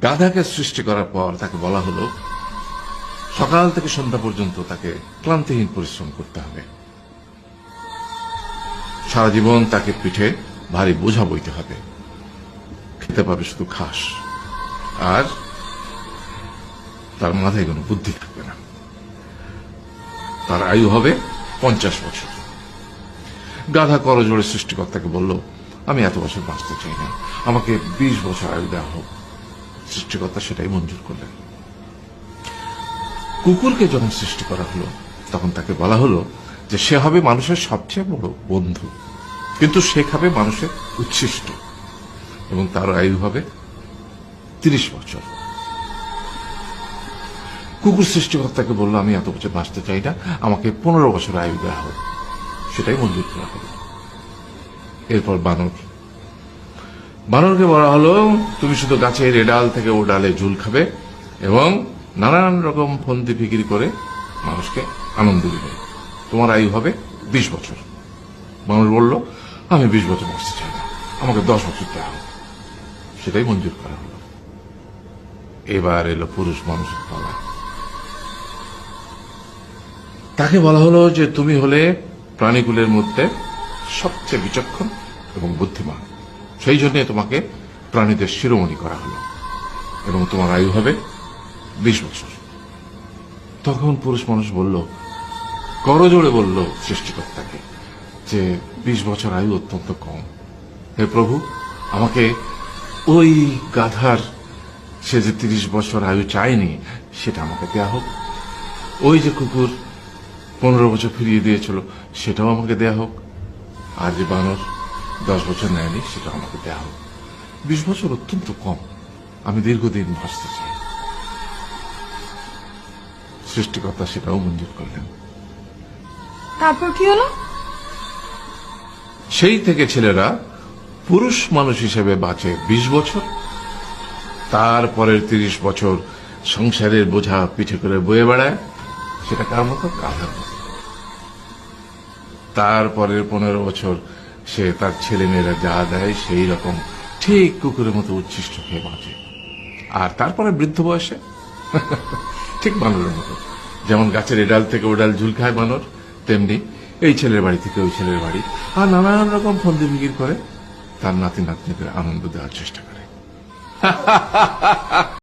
গাধাকে সৃষ্টি করার পর তাকে বলা হলো সকাল থেকে সন্ধ্যা পর্যন্ত তাকে ক্লান্তিহীন পরিশ্রম করতে হবে, সারা জীবন তাকে পিঠে ভারী বোঝা বইতে হবে, খেতে পাবে শুধু ঘাস, আর তার মাথায় কোনো বুদ্ধি থাকবে না। তার আয়ু হবে 50 বছর। গাধা করজোড়ে সৃষ্টিকর্তাকে বলল, আমি এত বছর বাঁচতে চাই না, আমাকে 20 বছর আয়ু দেওয়া হোক। সৃষ্টিকর্তা সেটাই মঞ্জুর করলেন। কুকুরকে যখন সৃষ্টি করা হলো তখন তাকে বলা হলো যে সে হবে মানুষের সবচেয়ে বড় বন্ধু, কিন্তু সে খাবে মানুষের উচ্ছিষ্ট, এবং তার আয়ু হবে 30 বছর। কুকুর সৃষ্টিকর্তাকে বলল, আমি এত বছর বাঁচতে চাই না, আমাকে 15 বছর আয়ু দেওয়া হোক। সেটাই মঞ্জুর করা হলো। এরপর বানরকে বলা হলো, তুমি শুধু গাছের এ ডাল থেকে ও ডালে ঝুল খাবে এবং নানান রকম ফন্দি ফিকির করে মানুষকে আনন্দ দিবে, তোমার আয়ু হবে 20 বছর। মানুষ বলল, আমি 20 বছর বাঁচতে চাই না, আমাকে 10 বছর দেওয়া হোক। সেটাই মঞ্জুর করা হলো। এবার এলো পুরুষ মানুষের পালা। তাকে বলা হলো যে তুমি হলে প্রাণীকুলের মধ্যে সবচেয়ে বিচক্ষণ এবং বুদ্ধিমান, সেই জন্য তোমাকে প্রাণীদের শিরোমণি করা হলো এবং তোমার আয়ু হবে 20 বছর। তখন পুরুষ মানুষ বলল, করজোড়ে বলল সৃষ্টিকর্তাকে যে 20 বছর আয়ু অত্যন্ত কম, হে প্রভু, আমাকে ওই গাধার সে যে 30 বছর আয়ু চায়নি সেটা আমাকে দেয়া হোক, ওই যে কুকুর 15 বছর ফিরিয়ে দিয়েছিল সেটাও আমাকে দেয়া হোক, আর যে বানর 10 বছর নেয়নি সেটাও আমাকে দেয়া হোক। 20 বছর অত্যন্ত কম, আমি দীর্ঘদিন বাঁচতে চাই। সৃষ্টিকর্তা সেটাও মঞ্জুর করলেন। তারপর কি হলো? সেই থেকে ছেলেরা পুরুষ মানুষ হিসেবে বাঁচে 20 বছর, তারপরের 30 বছর সংসারের বোঝা পিঠে করে বয়ে বেড়ায়, সেটা কার মতো? গাধার মতো। তারপরের 15 বছর সে তার ছেলে মেয়েরা যা দেয় সেই রকম ঠিক কুকুরের মতো উচ্ছিষ্ট খেয়ে বাঁচে। আর তারপরে বৃদ্ধ বয়সে ঠিক বানরের মতো, যেমন গাছের এডাল থেকে ওডাল ঝুল খায় বানর, তেমনি এই ছেলের বাড়ি থেকে ওই ছেলের বাড়ি, আর নানান রকম ফন্দি ফিকির করে তার নাতি নাতনিদের আনন্দ দেওয়ার চেষ্টা করে।